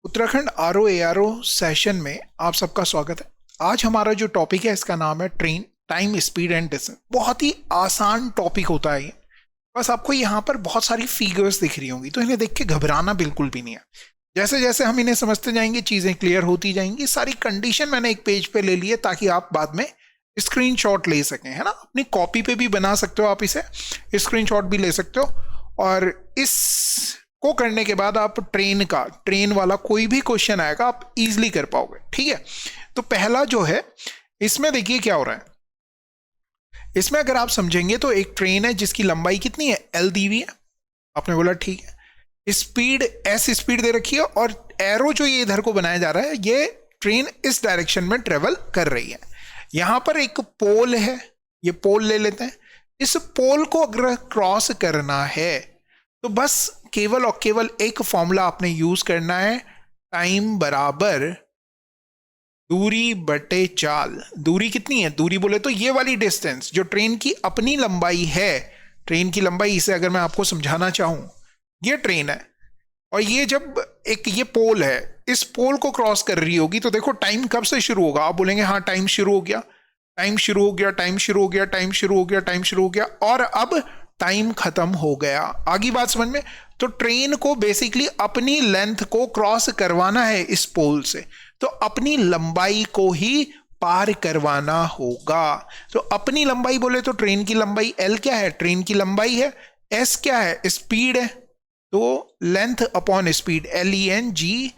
Uttarakhand RO ARO session में आप सबका स्वागत है। आज हमारा जो टॉपिक है इसका नाम है train, time, speed and distance. बहुत ही आसान टॉपिक होता है ये। बस आपको यहाँ पर बहुत सारी फिगर्स दिख रही होंगी तो इन्हें देख के घबराना बिल्कुल भी नहीं है। जैसे जैसे हम इन्हें समझते जाएंगे चीजें क्लियर होती जाएंगी। सारी कंडीशन मैंने एक पेज पे ले ली है ताकि आप बाद में स्क्रीनशॉट ले सकें, है ना। अपनी कॉपी पे भी बना सकते हो, आप इसे स्क्रीनशॉट भी ले सकते हो। और इस को करने के बाद आप ट्रेन वाला कोई भी क्वेश्चन आएगा आप इजीली कर पाओगे, ठीक है। तो पहला जो है इसमें देखिए क्या हो रहा है। इसमें अगर आप समझेंगे तो एक ट्रेन है जिसकी लंबाई कितनी है, एल दी हुई है। आपने बोला ठीक है। स्पीड एस स्पीड दे रखी है और एरो जो ये इधर को बनाया जा रहा है, ये ट्रेन इस डायरेक्शन में ट्रेवल कर रही है। यहां पर एक पोल है, ये पोल ले लेते हैं। इस पोल को अगर क्रॉस करना है तो बस केवल और केवल एक फॉर्मूला आपने यूज करना है, टाइम बराबर दूरी बटे चाल। दूरी कितनी है, दूरी बोले तो ये वाली डिस्टेंस जो ट्रेन की अपनी लंबाई है। ट्रेन की लंबाई, इसे अगर मैं आपको समझाना चाहूं, ये ट्रेन है और ये जब एक ये पोल है, इस पोल को क्रॉस कर रही होगी तो देखो टाइम कब से शुरू होगा। आप बोलेंगे हाँ टाइम शुरू हो गया, टाइम शुरू हो गया, टाइम शुरू हो गया, टाइम शुरू हो गया, टाइम शुरू हो गया और अब टाइम खत्म हो गया। आगे बात समझ में। तो ट्रेन को बेसिकली अपनी लेंथ को क्रॉस करवाना है इस पोल से, तो अपनी लंबाई को ही पार करवाना होगा। तो अपनी लंबाई बोले तो ट्रेन की लंबाई एल क्या है, ट्रेन की लंबाई है। एस क्या है, स्पीड है। तो length upon speed, LENGTH,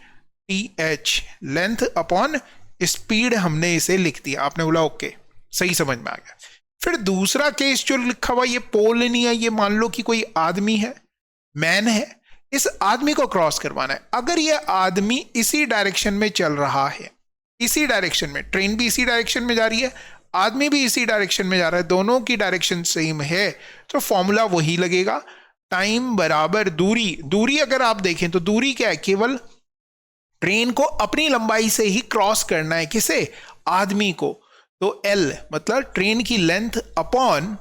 length upon speed हमने इसे लिख दिया। आपने बोला ओके, सही समझ में आ गया। फिर दूसरा केस जो लिखा हुआ, ये पोल नहीं है, ये मान लो कि कोई आदमी है, मैन है। इस आदमी को क्रॉस करवाना है। अगर ये आदमी इसी डायरेक्शन में चल रहा है, इसी डायरेक्शन में, ट्रेन भी इसी डायरेक्शन में जा रही है, आदमी भी इसी डायरेक्शन में जा रहा है, दोनों की डायरेक्शन सेम है, तो फॉर्मूला वही लगेगा, टाइम बराबर दूरी। दूरी अगर आप देखें तो दूरी क्या है, केवल ट्रेन को अपनी लंबाई से ही क्रॉस करना है। किसे, आदमी को। तो L मतलब ट्रेन की लेंथ अपॉन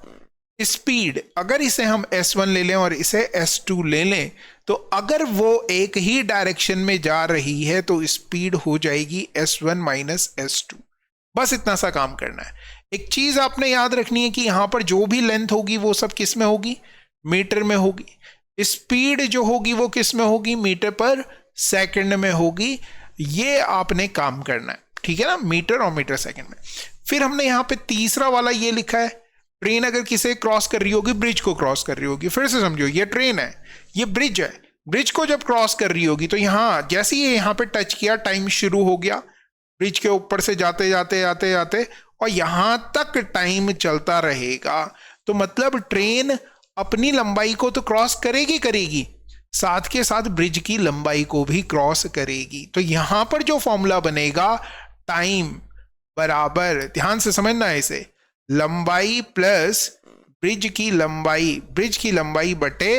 स्पीड। अगर इसे हम S1 ले लें और इसे S2 ले लें तो अगर वो एक ही डायरेक्शन में जा रही है तो स्पीड हो जाएगी S1 माइनस S2। बस इतना सा काम करना है। एक चीज आपने याद रखनी है कि यहां पर जो भी लेंथ होगी वो सब किस में होगी, मीटर में होगी। स्पीड जो होगी वो किस में होगी, मीटर पर सेकंड में होगी। ये आपने काम करना है, ठीक है ना, मीटर और मीटर सेकंड में। फिर हमने यहां पे तीसरा वाला ये लिखा है, ट्रेन अगर किसे क्रॉस कर रही होगी, ब्रिज को क्रॉस कर रही होगी। फिर से समझो, ये ट्रेन है, ये ब्रिज है। ब्रिज को जब क्रॉस कर रही होगी तो यहां जैसे ही यहां पे टच किया, टाइम शुरू हो गया। ब्रिज के ऊपर से जाते जाते जाते जाते और यहां तक टाइम चलता रहेगा। तो मतलब ट्रेन अपनी लंबाई को तो क्रॉस करेगी करेगी, साथ के साथ ब्रिज की लंबाई को भी क्रॉस करेगी। तो यहां पर जो फॉर्मूला बनेगा, टाइम बराबर, ध्यान से समझना है इसे, लंबाई प्लस ब्रिज की लंबाई बटे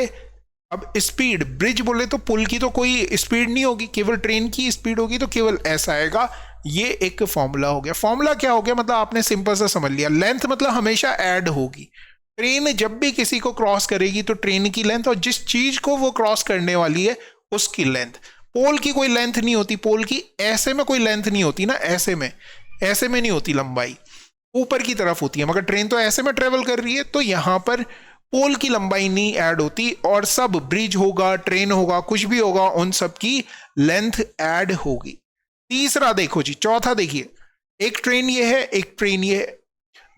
अब स्पीड। ब्रिज बोले तो पुल की तो कोई स्पीड नहीं होगी, केवल ट्रेन की स्पीड होगी, तो केवल ऐसा आएगा। ये एक फॉर्मूला हो गया। फॉर्मूला क्या हो गया, मतलब आपने सिंपल सा समझ लिया। लेंथ मतलब हमेशा ऐड होगी। ट्रेन जब भी किसी को क्रॉस करेगी तो ट्रेन की लेंथ और जिस चीज को वो क्रॉस करने वाली है उसकी लेंथ। पोल की कोई लेंथ नहीं होती, पोल की ऐसे में कोई लेंथ नहीं होती ना, ऐसे में नहीं होती, लंबाई ऊपर की तरफ होती है। मगर ट्रेन तो ऐसे में ट्रेवल कर रही है तो यहां पर पोल की लंबाई नहीं ऐड होती और सब ब्रिज होगा, ट्रेन होगा, कुछ भी होगा, उन सब की लेंथ ऐड होगी। तीसरा देखो जी, चौथा देखिए, एक ट्रेन ये है, एक ट्रेन ये है,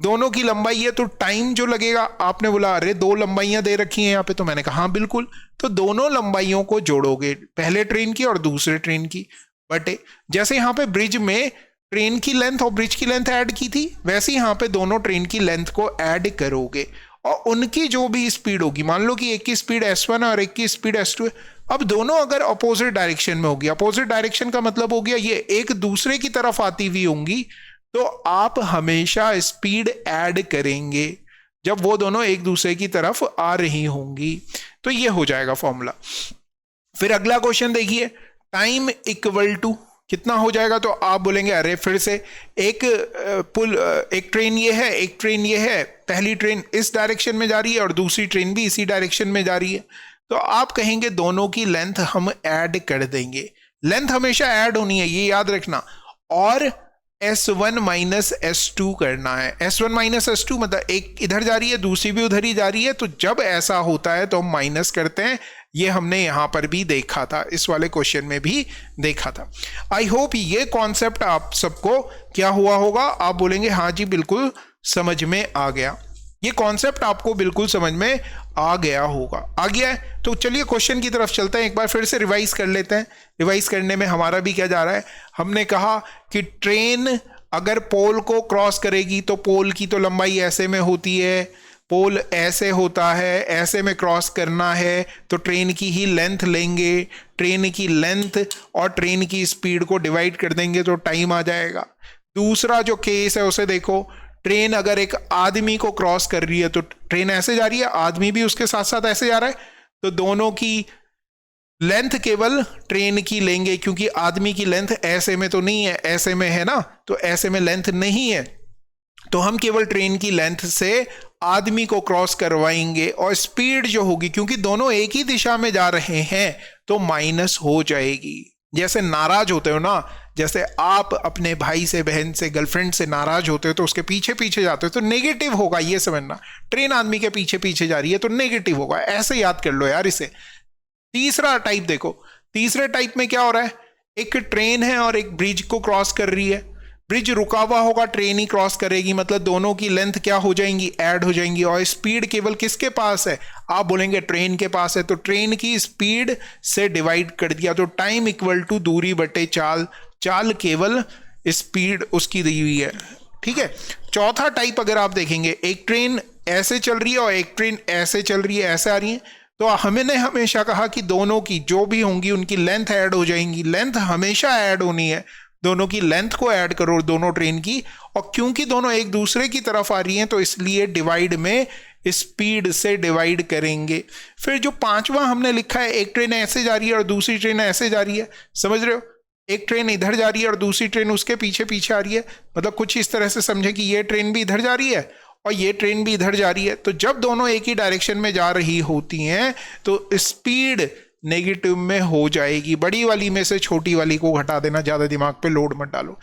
दोनों की लंबाई है। तो टाइम जो लगेगा, आपने बोला अरे दो लंबाइयां दे रखी हैं यहाँ पे, तो मैंने कहा हाँ बिल्कुल। तो दोनों लंबाइयों को जोड़ोगे, पहले ट्रेन की और दूसरे ट्रेन की, बटे जैसे यहाँ पे ब्रिज में ट्रेन की लेंथ और ब्रिज की लेंथ ऐड की थी, वैसे यहां पे दोनों ट्रेन की लेंथ को ऐड करोगे और उनकी जो भी स्पीड होगी, मान लो कि एक की स्पीड S1 और एक की स्पीड S2 है। अब दोनों अगर अपोजिट डायरेक्शन में होगी, अपोजिट डायरेक्शन का मतलब हो गया ये एक दूसरे की तरफ आती हुई होंगी, तो आप हमेशा स्पीड ऐड करेंगे जब वो दोनों एक दूसरे की तरफ आ रही होंगी। तो ये हो जाएगा फॉर्मूला। फिर अगला क्वेश्चन देखिए, टाइम इक्वल टू कितना हो जाएगा। तो आप बोलेंगे अरे फिर से एक ट्रेन ये है, एक ट्रेन ये है, पहली ट्रेन इस डायरेक्शन में जा रही है और दूसरी ट्रेन भी इसी डायरेक्शन में जा रही है। तो आप कहेंगे दोनों की लेंथ हम ऐड कर देंगे। लेंथ हमेशा ऐड होनी है, ये याद रखना, और S1 माइनस S2 करना है। S1 माइनस S2 मतलब एक इधर जा रही है, दूसरी भी उधर ही जा रही है, तो जब ऐसा होता है तो हम माइनस करते हैं। ये हमने यहां पर भी देखा था, इस वाले क्वेश्चन में भी देखा था। आई होप ये कॉन्सेप्ट आप सबको क्या हुआ होगा, आप बोलेंगे हाँ जी बिल्कुल समझ में आ गया। ये कॉन्सेप्ट आपको बिल्कुल समझ में आ गया होगा। आ गया है तो चलिए क्वेश्चन की तरफ चलते हैं, एक बार फिर से रिवाइज कर लेते हैं। रिवाइज करने में हमारा भी क्या जा रहा है, हमने कहा कि ट्रेन अगर पोल को क्रॉस करेगी तो पोल की तो लंबाई ऐसे में होती है, पोल ऐसे होता है, ऐसे में क्रॉस करना है तो ट्रेन की ही लेंथ लेंगे, ट्रेन की लेंथ और ट्रेन की स्पीड को डिवाइड कर देंगे तो टाइम आ जाएगा। दूसरा जो केस है उसे देखो, ट्रेन अगर एक आदमी को क्रॉस कर रही है तो ट्रेन ऐसे जा रही है, आदमी भी उसके साथ साथ ऐसे जा रहा है, तो दोनों की लेंथ केवल ट्रेन की लेंगे, क्योंकि आदमी की लेंथ ऐसे में तो नहीं है, ऐसे में है ना, तो ऐसे में लेंथ नहीं है, तो हम केवल ट्रेन की लेंथ से आदमी को क्रॉस करवाएंगे। और स्पीड जो होगी, क्योंकि दोनों एक ही दिशा में जा रहे हैं, तो माइनस हो जाएगी। जैसे नाराज होते हो ना, जैसे आप अपने भाई से, बहन से, गर्लफ्रेंड से नाराज होते हो तो उसके पीछे पीछे जाते हो तो नेगेटिव होगा, ये समझना। ट्रेन आदमी के पीछे पीछे जा रही है तो नेगेटिव होगा, ऐसे याद कर लो यार इसे। तीसरा टाइप देखो, तीसरे टाइप में क्या हो रहा है, एक ट्रेन है और एक ब्रिज को क्रॉस कर रही है, ब्रिज रुका हुआ होगा, ट्रेन ही क्रॉस करेगी, मतलब दोनों की लेंथ क्या हो जाएंगी, ऐड हो जाएंगी, और स्पीड केवल किसके पास है, आप बोलेंगे ट्रेन के पास है, तो ट्रेन की स्पीड से डिवाइड कर दिया, तो टाइम इक्वल टू दूरी बटे चाल, चाल केवल स्पीड उसकी दी हुई है, ठीक है। चौथा टाइप अगर आप देखेंगे, एक ट्रेन ऐसे चल रही है और एक ट्रेन ऐसे चल रही है, ऐसे आ रही है, तो हमने हमेशा कहा कि दोनों की जो भी होंगी उनकी लेंथ ऐड हो जाएंगी, लेंथ हमेशा ऐड होनी है, दोनों की लेंथ को ऐड करो दोनों ट्रेन की, और क्योंकि दोनों एक दूसरे की तरफ आ रही हैं तो इसलिए डिवाइड में स्पीड से डिवाइड करेंगे। फिर जो पांचवा हमने लिखा है, एक ट्रेन ऐसे जा रही है और दूसरी ट्रेन ऐसे जा रही है, समझ रहे हो, एक ट्रेन इधर जा रही है और दूसरी ट्रेन उसके पीछे पीछे आ रही है, मतलब कुछ इस तरह से समझे कि ये ट्रेन भी इधर जा रही है और ये ट्रेन भी इधर जा रही है, तो जब दोनों एक ही डायरेक्शन में जा रही होती हैं तो स्पीड नेगेटिव में हो जाएगी। बड़ी वाली में से छोटी वाली को घटा देना, ज्यादा दिमाग पे लोड मत डालो।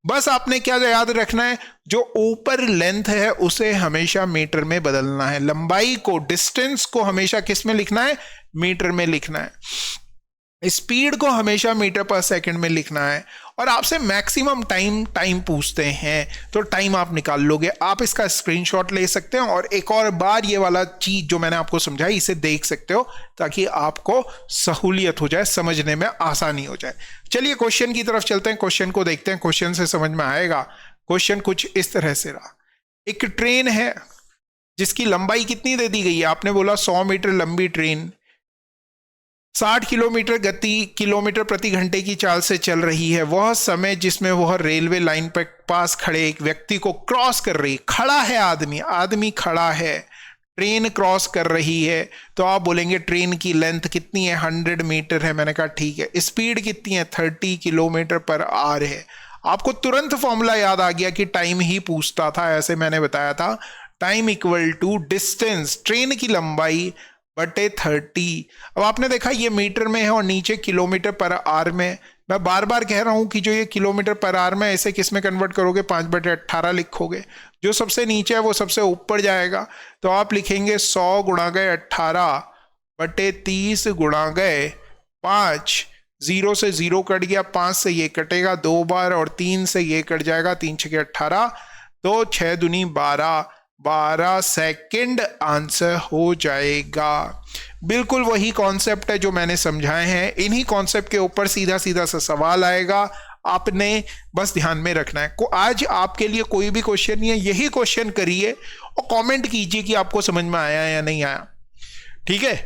बस आपने क्या याद रखना है, जो ऊपर लेंथ है उसे हमेशा मीटर में बदलना है, लंबाई को, डिस्टेंस को हमेशा किस में लिखना है, मीटर में लिखना है, स्पीड को हमेशा मीटर पर सेकंड में लिखना है, और आपसे मैक्सिमम टाइम पूछते हैं तो टाइम आप निकाल लोगे, आप इसका स्क्रीनशॉट ले सकते हो और एक और बार ये वाला चीज जो मैंने आपको समझाई इसे देख सकते हो, ताकि आपको सहूलियत हो जाए, समझने में आसानी हो जाए। चलिए क्वेश्चन की तरफ चलते हैं, क्वेश्चन को देखते हैं, क्वेश्चन से समझ में आएगा। क्वेश्चन कुछ इस तरह से रहा, एक ट्रेन है जिसकी लंबाई कितनी दे दी गई है, आपने बोला 100 मीटर लंबी ट्रेन 60 किलोमीटर प्रति घंटे की चाल से चल रही है। वह समय जिसमें वह रेलवे लाइन पर पास खड़े एक व्यक्ति को क्रॉस कर रही, खड़ा है आदमी खड़ा है, ट्रेन क्रॉस कर रही है, तो आप बोलेंगे ट्रेन की लेंथ कितनी है, 100 मीटर है। मैंने कहा ठीक है। स्पीड कितनी है, 30 किलोमीटर पर आवर है। आपको तुरंत फॉर्मूला याद आ गया कि टाइम ही पूछता था, ऐसे मैंने बताया था, time equal to distance, train की लंबाई बटे 30। अब आपने देखा ये मीटर में है और नीचे किलोमीटर पर आवर में। मैं बार बार कह रहा हूं कि जो ये किलोमीटर पर आवर में, ऐसे किस में कन्वर्ट करोगे, 5/18 लिखोगे, जो सबसे नीचे है वो सबसे ऊपर जाएगा, तो आप लिखेंगे 100 गुणा गए 18 बटे 30 गुणा गए 5। 0 से 0 कट गया, 5 से ये कटेगा 2 बार और 3 से ये कट जाएगा, 3 6 18, तो 6 दूनी 12 सेकंड आंसर हो जाएगा। बिल्कुल वही कॉन्सेप्ट है जो मैंने समझाए हैं, इन्हीं कॉन्सेप्ट के ऊपर सीधा सीधा सा सवाल आएगा, आपने बस ध्यान में रखना है। आज आपके लिए कोई भी क्वेश्चन नहीं है, यही क्वेश्चन करिए और कमेंट कीजिए कि आपको समझ में आया या नहीं आया, ठीक है।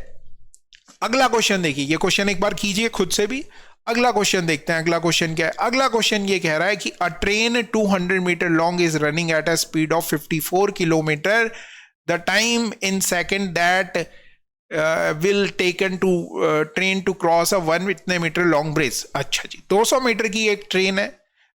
अगला क्वेश्चन देखिए, ये क्वेश्चन एक बार कीजिए खुद से भी। अगला क्वेश्चन देखते हैं, अगला क्वेश्चन क्या है। अगला क्वेश्चन ये कह रहा है कि a train 200 metre long is running at a speed of 54 kilometre, the time in second that will taken to train to cross a 1 इतने मीटर लॉन्ग ब्रिज। अच्छा जी, 200 मीटर की एक ट्रेन है,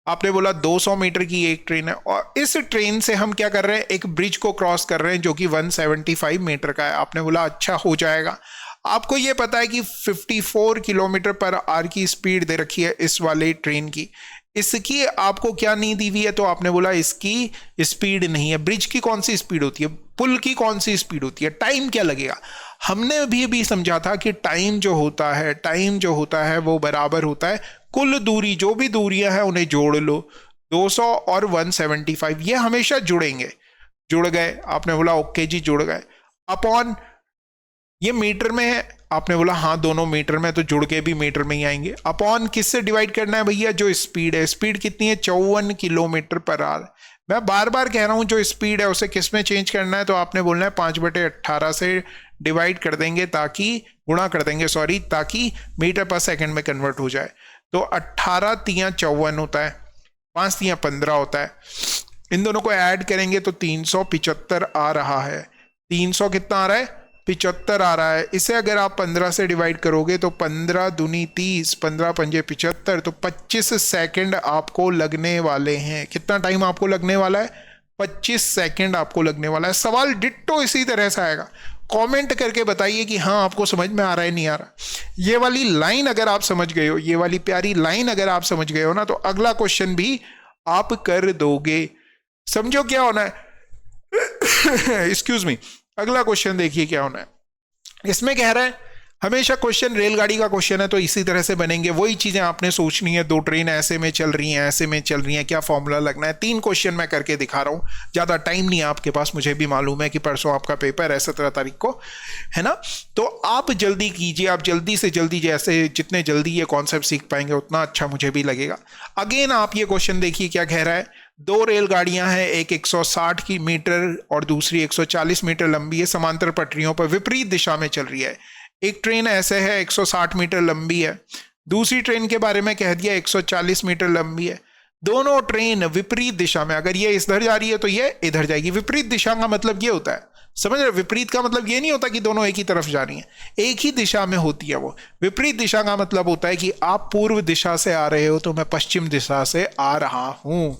आपने बोला 200 मीटर की एक ट्रेन है, और इस ट्रेन से हम क्या कर रहे हैं, एक ब्रिज को क्रॉस कर रहे हैं जो कि 175 मीटर का है। आपने बोला अच्छा हो जाएगा। आपको ये पता है कि 54 किलोमीटर पर आवर की स्पीड दे रखी है इस वाले ट्रेन की, इसकी आपको क्या नहीं दी हुई है, तो आपने बोला इसकी स्पीड नहीं है। ब्रिज की कौन सी स्पीड होती है, पुल की कौन सी स्पीड होती है, टाइम क्या लगेगा। हमने भी समझा था कि टाइम जो होता है वो बराबर होता है कुल दूरी, जो भी दूरियां हैं उन्हें जोड़ लो, 200 और 175, ये हमेशा जुड़ेंगे। जुड़ गए, आपने बोला ओके जी जुड़ गए, अपॉन ये मीटर में है, आपने बोला हाँ दोनों मीटर में, तो जुड़ के भी मीटर में ही आएंगे। अपॉन किससे डिवाइड करना है भैया, जो स्पीड है, स्पीड कितनी है 54 किलोमीटर पर आवर। मैं बार बार कह रहा हूं जो स्पीड है उसे किस में चेंज करना है, तो आपने बोलना है 5/18 से डिवाइड कर देंगे, ताकि गुणा कर देंगे सॉरी, ताकि मीटर पर सेकंड में कन्वर्ट हो जाए। तो 18 तियां 54 होता है, 5 तियां 15 होता है, इन दोनों को ऐड करेंगे तो 375 आ रहा है। 300 कितना आ रहा है, 75 आ रहा है। इसे अगर आप 15 से डिवाइड करोगे तो 15 दूनी 30, 15 पंजे 75, तो 25 सेकंड आपको लगने वाले हैं। कितना टाइम आपको लगने वाला है, 25 सेकंड आपको लगने वाला है। सवाल डिट्टो इसी तरह से आएगा। कमेंट करके बताइए कि हाँ आपको समझ में आ रहा है नहीं आ रहा। ये वाली लाइन अगर आप समझ गए हो, ये वाली प्यारी लाइन अगर आप समझ गए हो ना, तो अगला क्वेश्चन भी आप कर दोगे। समझो क्या होना है एक्सक्यूज मी, अगला क्वेश्चन देखिए क्या होना है। इसमें कह रहा है हमेशा क्वेश्चन रेलगाड़ी का क्वेश्चन है तो इसी तरह से बनेंगे, वही चीजें आपने सोचनी है। 2 ट्रेन ऐसे में चल रही हैं, ऐसे में चल रही हैं, क्या फॉर्मूला लगना है। 3 क्वेश्चन मैं करके दिखा रहा हूं, ज्यादा टाइम नहीं है आपके पास, मुझे भी मालूम है कि परसों आपका पेपर है 17 तारीख को, है ना। तो आप जल्दी कीजिए, आप जल्दी से जल्दी, जैसे जितने जल्दी ये कॉन्सेप्ट सीख पाएंगे उतना अच्छा मुझे भी लगेगा। अगेन आप ये क्वेश्चन देखिए क्या कह रहा है। 2 रेलगाड़ियां हैं, एक 160 की मीटर और दूसरी 140 मीटर लंबी है, समांतर पटरियों पर विपरीत दिशा में चल रही है। एक ट्रेन ऐसे है 160 मीटर लंबी है, दूसरी ट्रेन के बारे में कह दिया 140 मीटर लंबी है। दोनों ट्रेन विपरीत दिशा में, अगर ये इधर जा रही है तो ये इधर जाएगी। विपरीत दिशा का मतलब ये होता है, समझ रहे, विपरीत का मतलब ये नहीं होता कि दोनों एक ही तरफ जा रही हैं, एक ही दिशा में होती है वो। विपरीत दिशा का मतलब होता है कि आप पूर्व दिशा से आ रहे हो तो मैं पश्चिम दिशा से आ रहा हूं,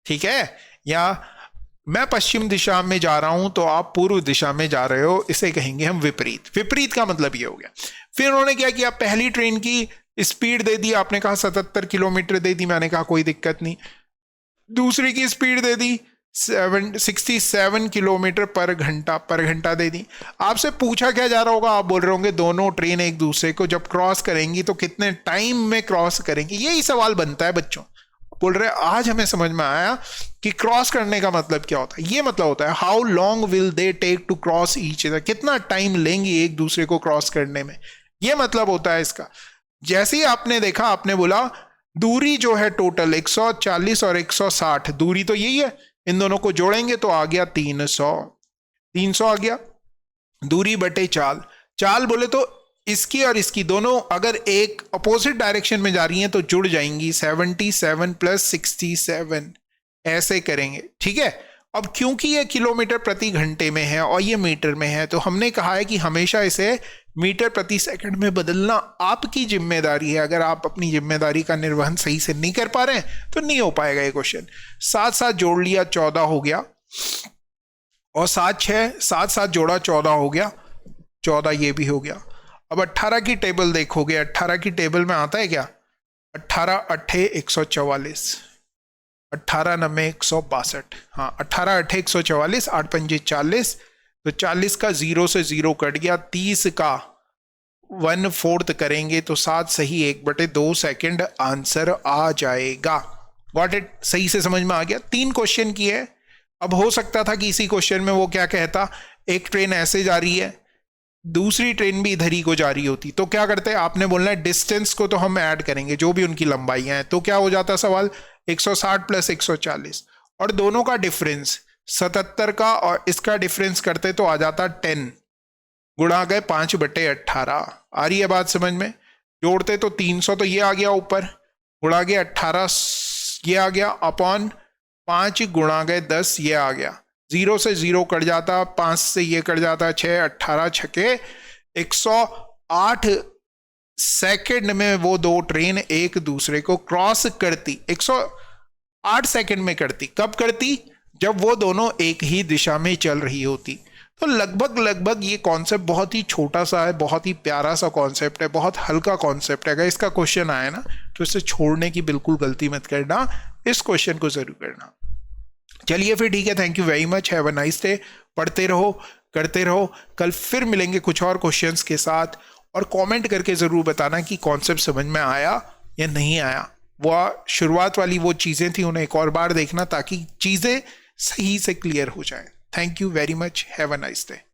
ठीक है, या मैं पश्चिम दिशा में जा रहा हूं तो आप पूर्व दिशा में जा रहे हो, इसे कहेंगे हम विपरीत। विपरीत का मतलब ये हो गया। फिर उन्होंने क्या किया, पहली ट्रेन की स्पीड दे दी, आपने कहा 77 किलोमीटर दे दी, मैंने कहा कोई दिक्कत नहीं। दूसरी की स्पीड दे दी 67 किलोमीटर पर घंटा दे दी। आपसे पूछा क्या जा रहा होगा, आप बोल रहे होंगे दोनों ट्रेन एक दूसरे को जब क्रॉस करेंगी तो कितने टाइम में क्रॉस करेंगी, यही सवाल बनता है बच्चों। बोल रहे आज हमें समझ में आया कि क्रॉस करने का मतलब क्या होता है। ये मतलब होता है how long will they take to cross each other, कितना टाइम लेंगे एक दूसरे को क्रॉस करने में, ये मतलब होता है इसका। जैसे ही आपने देखा, आपने बोला दूरी जो है टोटल 140 और 160, दूरी तो यही है, इन दोनों को जोड़ेंगे तो आ गया 300 आ गया। दूरी बटे चाल बोले तो इसकी और इसकी दोनों अगर एक अपोजिट डायरेक्शन में जा रही हैं तो जुड़ जाएंगी, 77 + 67 ऐसे करेंगे, ठीक है। अब क्योंकि ये किलोमीटर प्रति घंटे में है और ये मीटर में है, तो हमने कहा है कि हमेशा इसे मीटर प्रति सेकंड में बदलना आपकी जिम्मेदारी है। अगर आप अपनी जिम्मेदारी का निर्वहन सही से नहीं कर पा रहे हैं तो नहीं हो पाएगा ये क्वेश्चन। 7 जोड़ लिया 14 हो गया, और 7 जोड़ा 14 हो गया, 14 ये भी हो गया। अब 18 की टेबल देखोगे, 18 की टेबल में आता है क्या, 18 8 144, 18 9 162, हाँ 18 8 144, 8 पंजे 40, तो 40 का 0 से 0 कट गया, 30 का 1/4 करेंगे तो 7 सही 1/2 सेकंड आंसर आ जाएगा। गॉट इट, सही से समझ में आ गया। 3 क्वेश्चन की है। अब हो सकता था कि इसी क्वेश्चन में वो क्या कहता, एक ट्रेन ऐसे जा रही है, दूसरी ट्रेन भी इधर ही को जा रही होती, तो क्या करते हैं, आपने बोलना है डिस्टेंस को तो हम ऐड करेंगे जो भी उनकी लंबाइयां हैं, तो क्या हो जाता सवाल 160 + 140, और दोनों का डिफरेंस 77 का और इसका डिफरेंस करते तो आ जाता 10, गुणा गए 5/18। आ रही है बात समझ में। जोड़ते तो 300 तो ये आ गया ऊपर, गुणा गया 18 ये आ गया, अपॉन 5 गुणा गए 10 ये आ गया। 0 से 0 कट जाता, 5 से ये कट जाता, 6 18 छके 108 सेकंड में वो 2 ट्रेन एक दूसरे को क्रॉस करती, 108 सेकंड में करती। कब करती, जब वो दोनों एक ही दिशा में चल रही होती। तो लगभग लगभग ये कॉन्सेप्ट बहुत ही छोटा सा है, बहुत ही प्यारा सा कॉन्सेप्ट है, बहुत हल्का कॉन्सेप्ट है। अगर इसका क्वेश्चन आए ना तो इसे छोड़ने की बिल्कुल गलती मत करना, इस क्वेश्चन को जरूर करना। चलिए फिर ठीक है, thank you very much, have a nice day. पढ़ते रहो, करते रहो, कल फिर मिलेंगे कुछ और क्वेश्चंस के साथ। और कमेंट करके ज़रूर बताना कि कॉन्सेप्ट समझ में आया या नहीं आया। वो शुरुआत वाली वो चीज़ें थी, उन्हें एक और बार देखना ताकि चीज़ें सही से क्लियर हो जाएं। Thank you very much, have a nice day.